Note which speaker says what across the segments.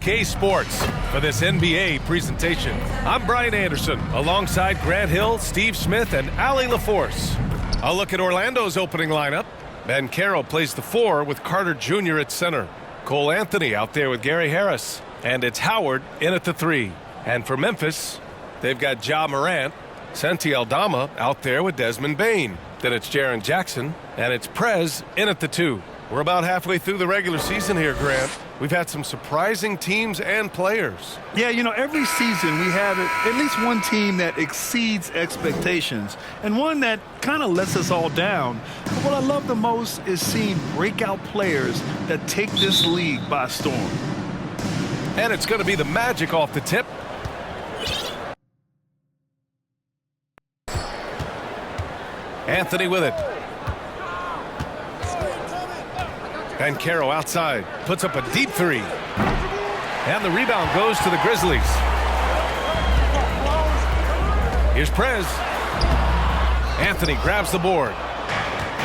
Speaker 1: K Sports for this NBA presentation. I'm Brian Anderson alongside Grant Hill, Steve Smith, and Allie LaForce. I'll look at Orlando's opening lineup. Ben Carroll plays the 4 with Carter Jr. at center. Cole Anthony out there with Gary Harris. And it's Howard in at the 3. And for Memphis, they've got Ja Morant, Santi Aldama out there with Desmond Bane. Then it's Jaren Jackson, and it's Prez in at the 2. We're about halfway through the regular season here, Grant. We've had some surprising teams and players.
Speaker 2: Yeah, you know, every season we have at least one team that exceeds expectations and one that kind of lets us all down. But what I love the most is seeing breakout players that take this league by storm.
Speaker 1: And it's going to be the Magic off the tip. Anthony with it. And Carroll outside, puts up a deep 3. And the rebound goes to the Grizzlies. Here's Prez. Anthony grabs the board.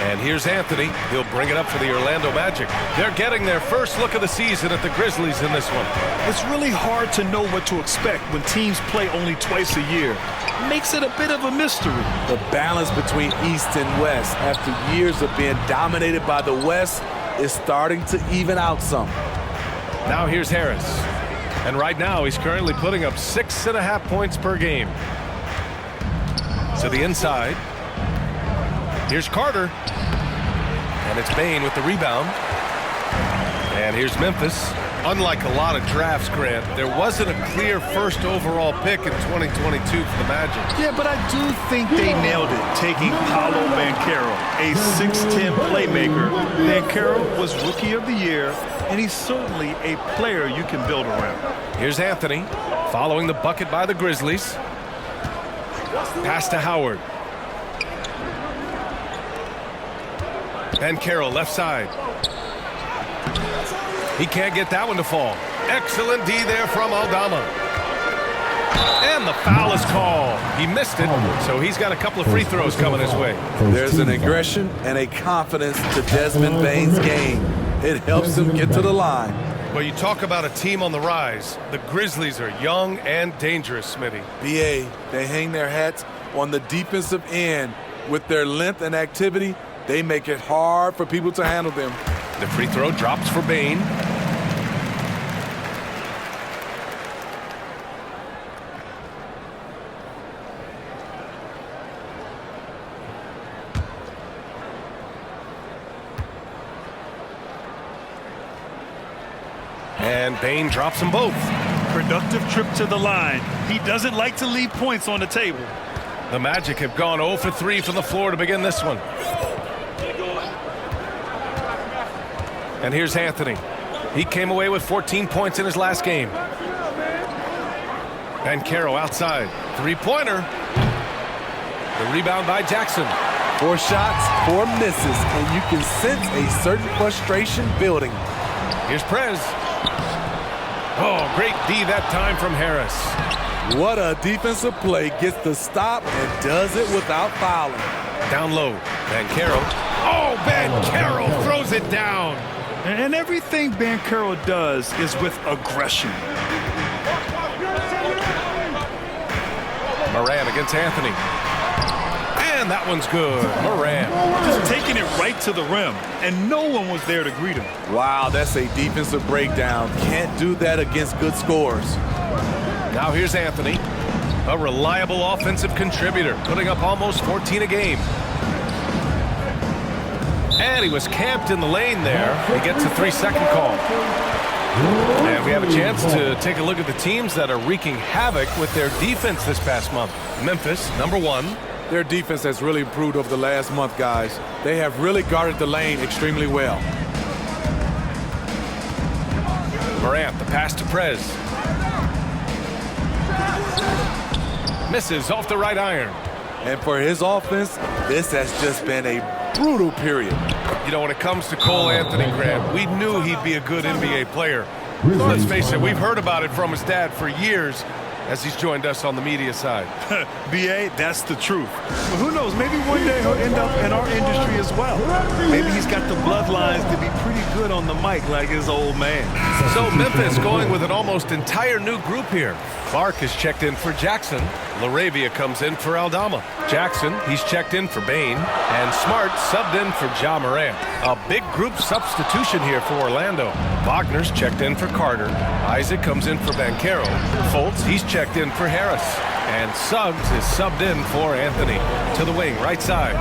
Speaker 1: And here's Anthony. He'll bring it up for the Orlando Magic. They're getting their first look of the season at the Grizzlies in this one.
Speaker 2: It's really hard to know what to expect when teams play only twice a year. It makes it a bit of a mystery.
Speaker 3: The balance between East and West after years of being dominated by the West is starting to even out some.
Speaker 1: Now here's Harris. And right now he's currently putting up 6.5 points per game. To the inside. Here's Carter. And it's Bane with the rebound. And here's Memphis. Unlike a lot of drafts, Grant, there wasn't a clear first overall pick in 2022 for the Magic.
Speaker 2: Yeah, but I do think they nailed it, taking Paolo Banchero, a 6'10 playmaker. Banchero was Rookie of the Year, and he's certainly a player you can build around.
Speaker 1: Here's Anthony, following the bucket by the Grizzlies. Pass to Howard. And Carroll left side. He can't get that one to fall. Excellent D there from Aldama. And the foul is called. He missed it, so he's got a couple of free throws coming his way.
Speaker 3: There's an aggression and a confidence to Desmond Bane's game. It helps him get to the line.
Speaker 1: Well, you talk about a team on the rise. The Grizzlies are young and dangerous, Smitty.
Speaker 3: BA, they hang their hats on the defensive end. With their length and activity, they make it hard for people to handle them.
Speaker 1: The free throw drops for Bane. And Bane drops them both.
Speaker 2: Productive trip to the line. He doesn't like to leave points on the table.
Speaker 1: The Magic have gone 0 for 3 from the floor to begin this one. And here's Anthony. He came away with 14 points in his last game. And Carroll outside. Three-pointer. The rebound by Jackson.
Speaker 3: 4 shots, 4 misses, and you can sense a certain frustration building.
Speaker 1: Here's Prez. Oh, great D that time from Harris.
Speaker 3: What a defensive play. Gets the stop and does it without fouling.
Speaker 1: Down low. Van Carroll. Oh, Van Carroll throws it down.
Speaker 2: And everything Banchero does is with aggression.
Speaker 1: Morant against Anthony. And that one's good. Morant.
Speaker 2: Just taking it right to the rim, and no one was there to greet him.
Speaker 3: Wow, that's a defensive breakdown. Can't do that against good scores.
Speaker 1: Now here's Anthony. A reliable offensive contributor, putting up almost 14 a game. And he was camped in the lane there. He gets a 3-second call. And we have a chance to take a look at the teams that are wreaking havoc with their defense this past month. Memphis, number 1.
Speaker 3: Their defense has really improved over the last month, guys. They have really guarded the lane extremely well.
Speaker 1: Morant, the pass to Prez. Misses off the right iron.
Speaker 3: And for his offense, this has just been a brutal period.
Speaker 1: You know, when it comes to Cole Anthony, Grant, we knew he'd be a good NBA player. Let's face it, we've heard about it from his dad for years. as he's joined us on the media side.
Speaker 2: B.A., that's the truth. But who knows, maybe one day he'll end up in our industry as well. Maybe he's got the bloodlines to be pretty good on the mic like his old man.
Speaker 1: So Memphis going with an almost entire new group here. Clark is checked in for Jackson. Laravia comes in for Aldama. Jackson, he's checked in for Bain. And Smart subbed in for Ja Morant. A big group substitution here for Orlando. Wagner's checked in for Carter. Isaac comes in for Banchero. Fultz, he's checked in for Harris. And Suggs is subbed in for Anthony. To the wing, right side.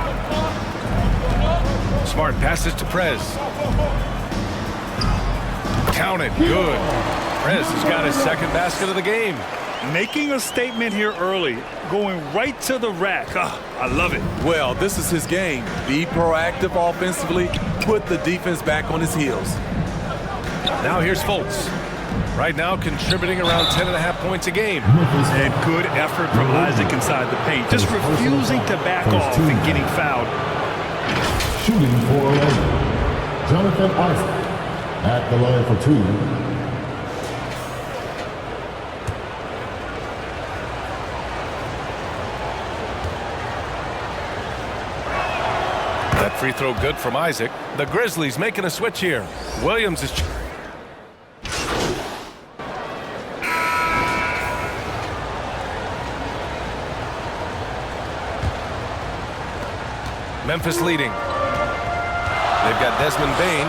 Speaker 1: Smart passes to Prez. Counted, good. Prez has got his second basket of the game.
Speaker 2: Making a statement here early, going right to the rack. I love it.
Speaker 3: Well, this is his game. Be proactive offensively, put the defense back on his heels.
Speaker 1: Now here's Fultz. Right now contributing around 10.5 points a game.
Speaker 2: And good effort from Isaac inside the paint. Just refusing to back off and getting fouled.
Speaker 4: Shooting for Orlando, Jonathan Isaac at the line for two.
Speaker 1: That free throw good from Isaac. The Grizzlies making a switch here. Williams is... Memphis leading. They've got Desmond Bain.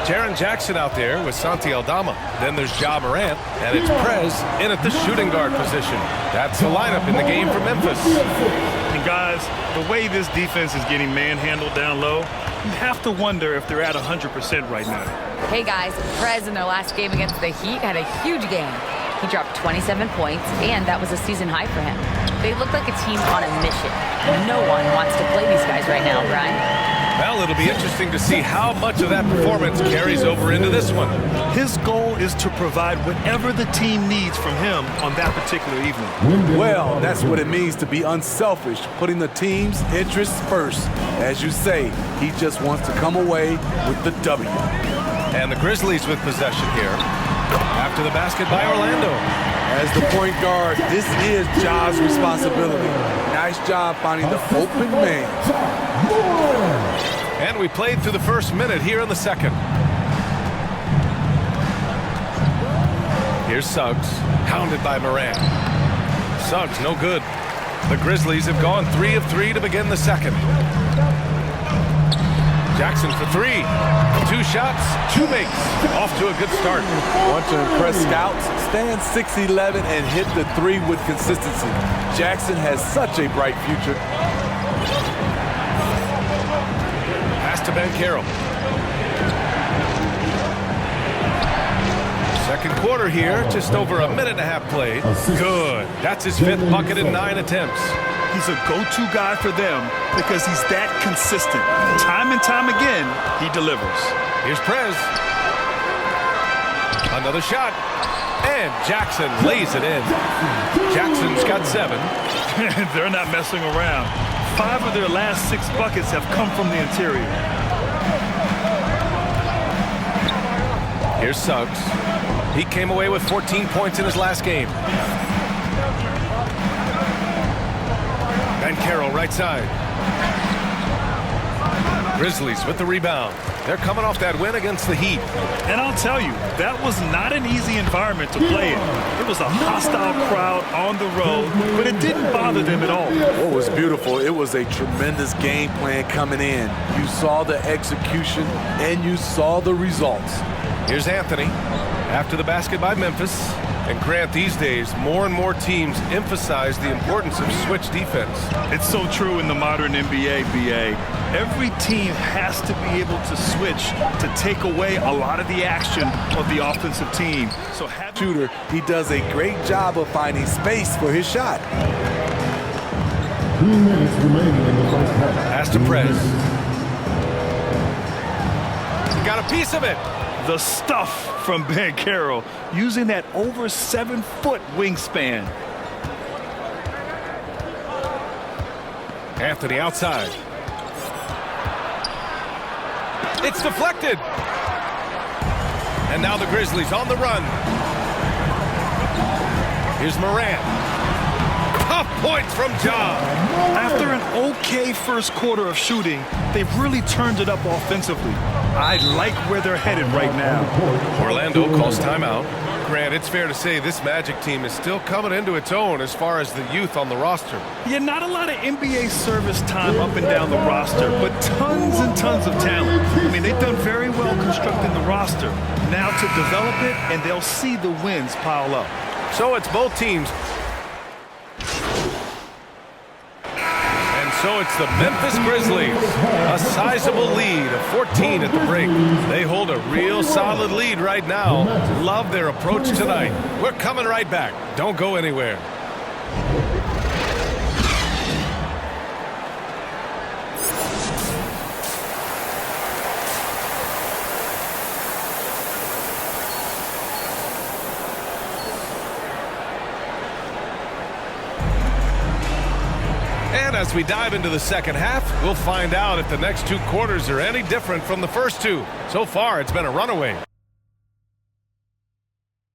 Speaker 1: Jaren Jackson out there with Santi Aldama. Then there's Ja Morant, and it's Prez in at the shooting guard position. That's the lineup in the game for Memphis.
Speaker 2: And guys, the way this defense is getting manhandled down low, you have to wonder if they're at 100% right now.
Speaker 5: Hey guys, Prez in their last game against the Heat had a huge game. He dropped 27 points, and that was a season high for him. They look like a team on a mission. No one wants to play these guys right now, Brian.
Speaker 1: Well, it'll be interesting to see how much of that performance carries over into this one.
Speaker 2: His goal is to provide whatever the team needs from him on that particular evening.
Speaker 3: Well, that's what it means to be unselfish, putting the team's interests first. As you say, he just wants to come away with the W.
Speaker 1: And the Grizzlies with possession here after the basket by Orlando.
Speaker 3: As the point guard, this is Ja's responsibility. Nice job finding the open man.
Speaker 1: And we played through the first minute here in the second. Here's Suggs, hounded by Morant. Suggs, no good. The Grizzlies have gone 3 of 3 to begin the second. Jackson for 3. 2 shots, 2 makes. Off to a good start.
Speaker 3: Want to impress scouts? Stand 6'11" and hit the 3 with consistency. Jackson has such a bright future.
Speaker 1: Pass to Banchero. Second quarter here, just over a minute and a half played. Good. That's his 5th bucket in 9 attempts.
Speaker 2: He's a go-to guy for them because he's that consistent. Time and time again, he delivers.
Speaker 1: Here's Prez. Another shot. And Jackson lays it in. Jackson's got 7.
Speaker 2: They're not messing around. 5 of their last 6 buckets have come from the interior.
Speaker 1: Here's Suggs. He came away with 14 points in his last game. Banchero right side. Grizzlies with the rebound. They're coming off that win against the Heat.
Speaker 2: And I'll tell you, that was not an easy environment to play in. It was a hostile crowd on the road, but it didn't bother them at all.
Speaker 3: What was beautiful, it was a tremendous game plan coming in. You saw the execution, and you saw the results.
Speaker 1: Here's Anthony after the basket by Memphis. And Grant, these days, more and more teams emphasize the importance of switch defense.
Speaker 2: It's so true in the modern NBA, BA. Every team has to be able to switch to take away a lot of the action of the offensive team. So
Speaker 3: shooter, he does a great job of finding space for his shot.
Speaker 4: 3 minutes remaining in the first half.
Speaker 1: Pass to Prez. He got a piece of it.
Speaker 2: The stuff from Banchero, using that over 7-foot wingspan.
Speaker 1: Anthony outside. It's deflected. And now the Grizzlies on the run. Here's Morant. Tough points from Ja.
Speaker 2: After an okay first quarter of shooting, they've really turned it up offensively. I like where they're headed right now.
Speaker 1: Orlando calls timeout. Grant, it's fair to say this Magic team is still coming into its own as far as the youth on the roster.
Speaker 2: Yeah, not a lot of NBA service time up and down the roster, but tons and tons of talent. I mean, they've done very well constructing the roster. Now to develop it, and they'll see the wins pile up.
Speaker 1: So it's both teams. And so it's the Memphis Grizzlies. A sizable lead of 14 at the break. They hold a real solid lead right now. Love their approach tonight. We're coming right back. Don't go anywhere. And as we dive into the second half, we'll find out if the next two quarters are any different from the first two. So far, it's been a runaway.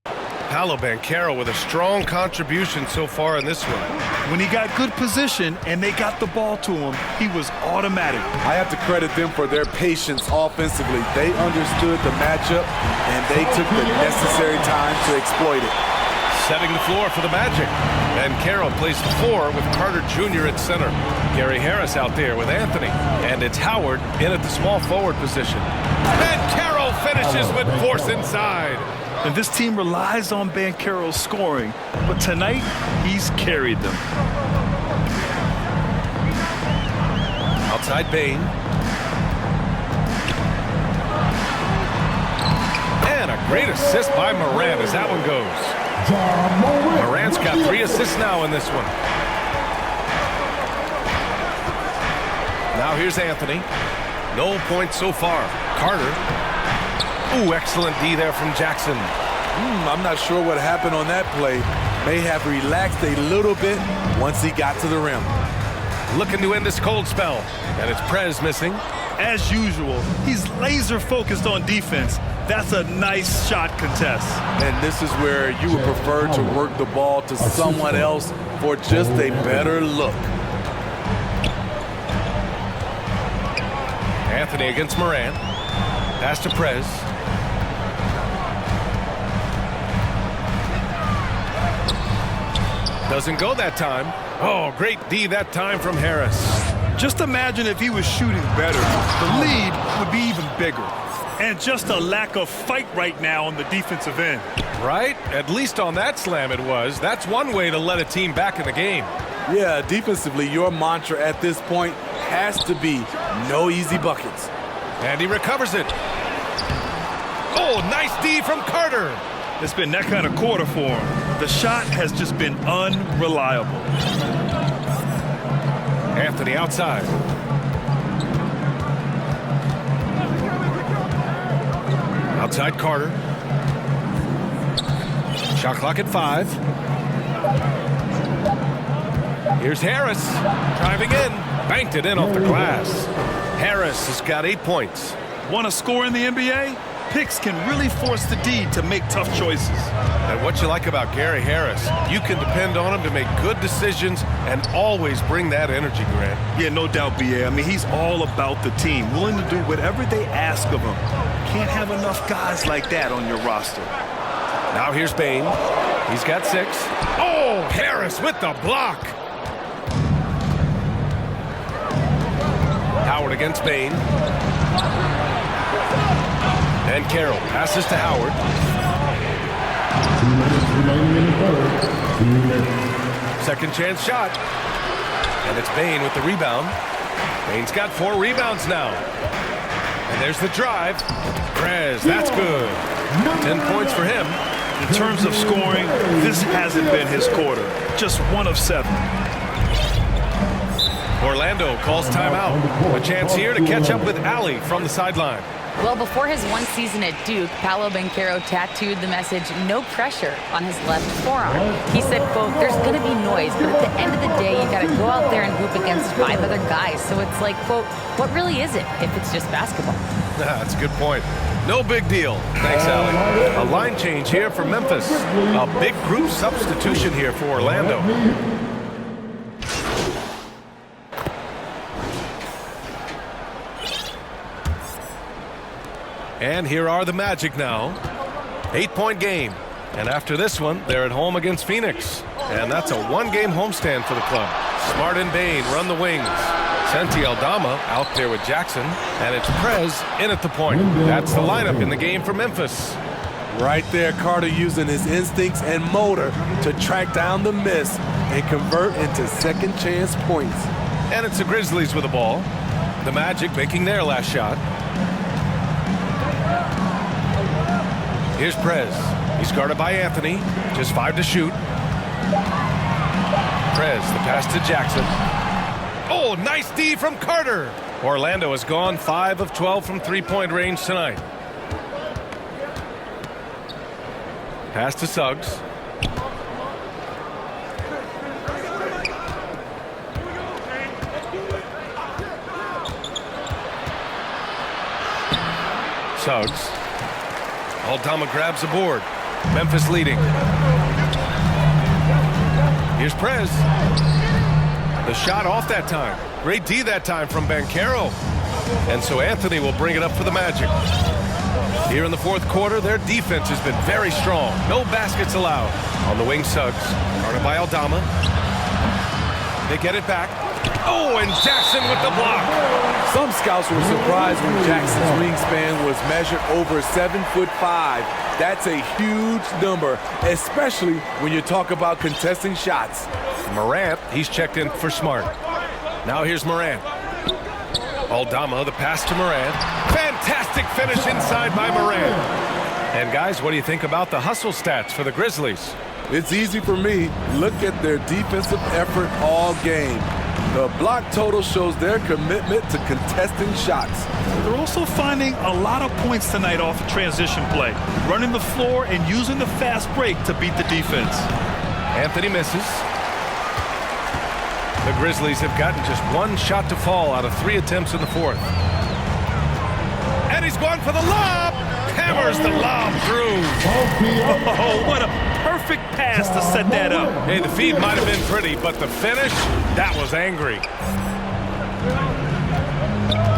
Speaker 1: Paolo Banchero with a strong contribution so far in this one.
Speaker 2: When he got good position and they got the ball to him, he was automatic.
Speaker 3: I have to credit them for their patience offensively. They understood the matchup, and they took the necessary time to exploit it.
Speaker 1: Setting the floor for the Magic. Banchero plays the 4 with Carter Jr. at center. Gary Harris out there with Anthony. And it's Howard in at the small forward position. Banchero finishes with force inside.
Speaker 2: And this team relies on Banchero's scoring, but tonight he's carried them.
Speaker 1: Outside Bane. And a great assist by Morant as that one goes. Morant's got 3 assists now in this one. Now here's Anthony. No points so far. Carter. Ooh, excellent D there from Jackson.
Speaker 3: I'm not sure what happened on that play. May have relaxed a little bit once he got to the rim.
Speaker 1: Looking to end this cold spell. And it's Prez missing.
Speaker 2: As usual, he's laser focused on defense. That's a nice shot contest.
Speaker 3: And this is where you would prefer to work the ball to someone else for just a better look.
Speaker 1: Anthony against Morant. Pass to Prez. Doesn't go that time. Oh, great D that time from Harris.
Speaker 2: Just imagine if he was shooting better. The lead would be even bigger. And just a lack of fight right now on the defensive end.
Speaker 1: Right? At least on that slam it was. That's one way to let a team back in the game.
Speaker 3: Yeah, defensively, your mantra at this point has to be no easy buckets.
Speaker 1: And he recovers it. Oh, nice D from Carter.
Speaker 2: It's been that kind of quarter for him. The shot has just been unreliable.
Speaker 1: Anthony outside. Outside Carter. Shot clock at 5. Here's Harris. Driving in. Banked it in off the glass. Harris has got 8 points.
Speaker 2: Want to score in the NBA? Picks can really force the D to make tough choices.
Speaker 1: And what you like about Gary Harris, you can depend on him to make good decisions and always bring that energy, Grant.
Speaker 2: Yeah, no doubt, B.A. I mean, he's all about the team, willing to do whatever they ask of him. Can't have enough guys like that on your roster.
Speaker 1: Now here's Bane. He's got 6. Oh, Harris with the block. Howard against Bane. And Carroll passes to Howard.
Speaker 4: 2 minutes remaining in the third.
Speaker 1: Second chance shot. And it's Bane with the rebound. Bane's got 4 rebounds now. And there's the drive. Prez, that's good. 10 points for him.
Speaker 2: In terms of scoring, this hasn't been his quarter. Just 1 of 7.
Speaker 1: Orlando calls timeout. A chance here to catch up with Allie from the sideline.
Speaker 5: Well, before his one season at Duke, Paolo Banchero tattooed the message, "No pressure," on his left forearm. He said, quote, "There's going to be noise, but at the end of the day, you got to go out there and hoop against 5 other guys. So it's like, quote, what really is it if it's just basketball?"
Speaker 1: That's a good point. No big deal. Thanks, Allie. A line change here for Memphis. A big group substitution here for Orlando. And here are the Magic now. 8-point game. And after this one, they're at home against Phoenix. And that's a one-game homestand for the club. Smart and Bain run the wings. Santi Aldama out there with Jackson. And it's Prez in at the point. That's the lineup in the game for Memphis.
Speaker 3: Right there, Carter using his instincts and motor to track down the miss and convert into second chance points.
Speaker 1: And it's the Grizzlies with the ball. The Magic making their last shot. Here's Prez. He's guarded by Anthony. Just 5 to shoot. Prez, the pass to Jackson. Oh, nice D from Carter. Orlando has gone 5 of 12 from three-point range tonight. Pass to Suggs. Suggs. Aldama grabs the board. Memphis leading. Here's Prez. The shot off that time. Great D that time from Banchero. And so Anthony will bring it up for the Magic. Here in the fourth quarter, their defense has been very strong. No baskets allowed. On the wing, Suggs. Guarded by Aldama. They get it back. Oh, and Jackson with the block.
Speaker 3: Some scouts were surprised when Jackson's wingspan was measured over 7'5". That's a huge number, especially when you talk about contesting shots.
Speaker 1: Morant, he's checked in for Smart. Now here's Morant. Aldama, the pass to Morant. Fantastic finish inside by Morant. And guys, what do you think about the hustle stats for the Grizzlies?
Speaker 3: It's easy for me. Look at their defensive effort all game. The block total shows their commitment to contesting shots.
Speaker 2: They're also finding a lot of points tonight off of transition play, running the floor and using the fast break to beat the defense.
Speaker 1: Anthony misses. The Grizzlies have gotten just 1 shot to fall out of 3 attempts in the fourth. And he's going for the lob. Hammers the lob through.
Speaker 2: Oh, what a perfect pass to set that up.
Speaker 1: Hey, the feed might have been pretty, but the finish, that was angry.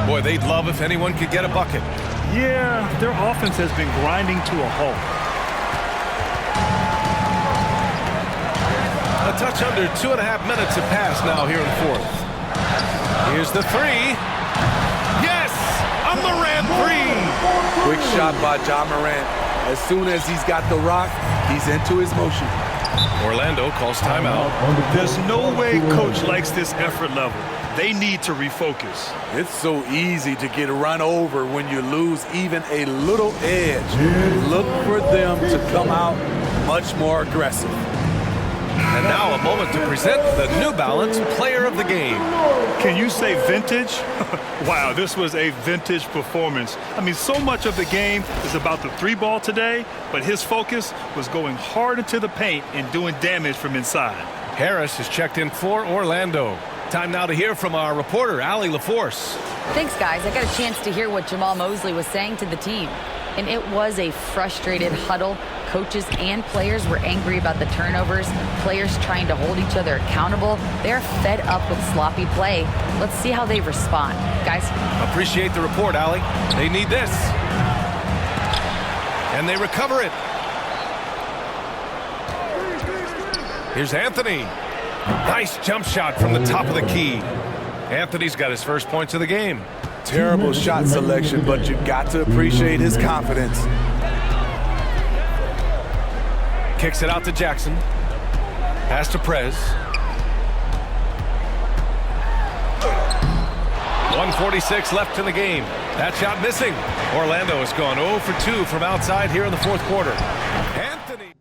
Speaker 1: Boy, they'd love if anyone could get a bucket.
Speaker 2: Yeah, their offense has been grinding to a halt.
Speaker 1: A touch under 2.5 minutes have passed now here in the fourth. Here's the 3. Yes! A Morant 3!
Speaker 3: Quick shot by John Morant. As soon as he's got the rock, he's into his motion.
Speaker 1: Orlando calls timeout.
Speaker 2: There's no way coach likes this effort level. They need to refocus.
Speaker 3: It's so easy to get run over when you lose even a little edge. Look for them to come out much more aggressive.
Speaker 1: And now a moment to present the New Balance Player of the Game.
Speaker 2: Can you say vintage? Wow, this was a vintage performance. I mean, so much of the game is about the 3-ball today, but his focus was going hard into the paint and doing damage from inside.
Speaker 1: Harris is checked in for Orlando. Time now to hear from our reporter, Allie LaForce.
Speaker 5: Thanks, guys. I got a chance to hear what Jamal Mosley was saying to the team. And it was a frustrated huddle. Coaches and players were angry about the turnovers. Players trying to hold each other accountable. They're fed up with sloppy play. Let's see how they respond. Guys?
Speaker 1: Appreciate the report, Allie. They need this. And they recover it. Here's Anthony. Nice jump shot from the top of the key. Anthony's got his first points of the game.
Speaker 3: Terrible shot selection, but you got to appreciate his confidence.
Speaker 1: Kicks it out to Jackson. Pass to Prez. 1:46 left in the game. That shot missing. Orlando has gone 0 for 2 from outside here in the fourth quarter. Anthony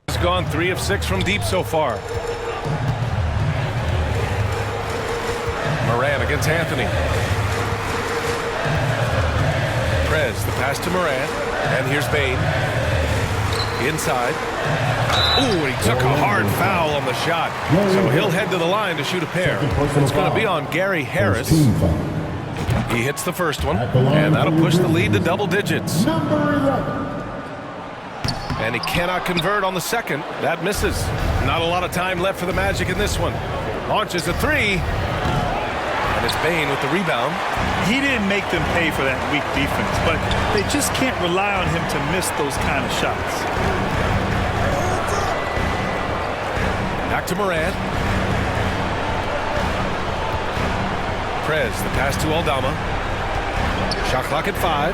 Speaker 1: has gone 3 of 6 from deep so far. Morant against Anthony. Prez, the pass to Morant. And here's Bane. Inside. Ooh, and he took a hard foul on the shot. So he'll head to the line to shoot a pair. It's going to be on Gary Harris. He hits the first one, and that'll push the lead to double digits. And he cannot convert on the second. That misses. Not a lot of time left for the Magic in this one. Launches a three. And it's Bane with the rebound.
Speaker 2: He didn't make them pay for that weak defense, but they just can't rely on him to miss those kind of shots.
Speaker 1: Back to Morant. Prez, the pass to Aldama. Shot clock at 5.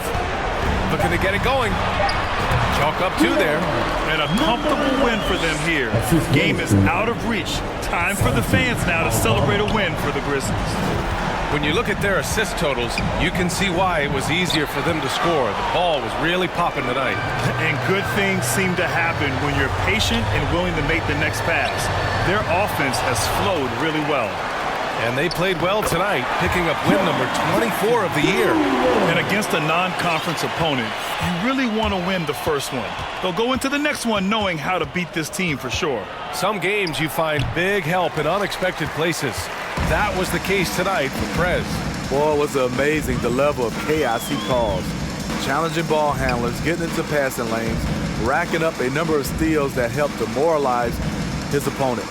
Speaker 1: Looking to get it going. Chalk up 2 there.
Speaker 2: And a comfortable win for them here. Game is out of reach. Time for the fans now to celebrate a win for the Grizzlies.
Speaker 1: When you look at their assist totals, you can see why it was easier for them to score. The ball was really popping tonight.
Speaker 2: And good things seem to happen when you're patient and willing to make the next pass. Their offense has flowed really well.
Speaker 1: And they played well tonight, picking up win number 24 of the year.
Speaker 2: And against a non-conference opponent, you really want to win the first one. They'll go into the next one knowing how to beat this team for sure.
Speaker 1: Some games you find big help in unexpected places. That was the case tonight for Prez.
Speaker 3: Boy, it was amazing the level of chaos he caused. Challenging ball handlers, getting into passing lanes, racking up a number of steals that helped demoralize his opponent.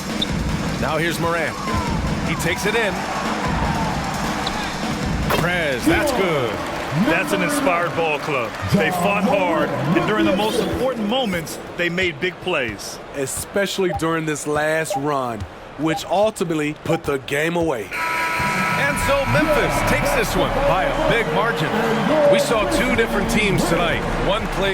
Speaker 1: Now here's Morant. He takes it in. Prez, that's good.
Speaker 2: That's an inspired ball club. They fought hard, and during the most important moments, they made big plays.
Speaker 3: Especially during this last run, which ultimately put the game away.
Speaker 1: And so Memphis takes this one by a big margin. We saw 2 different teams tonight. One played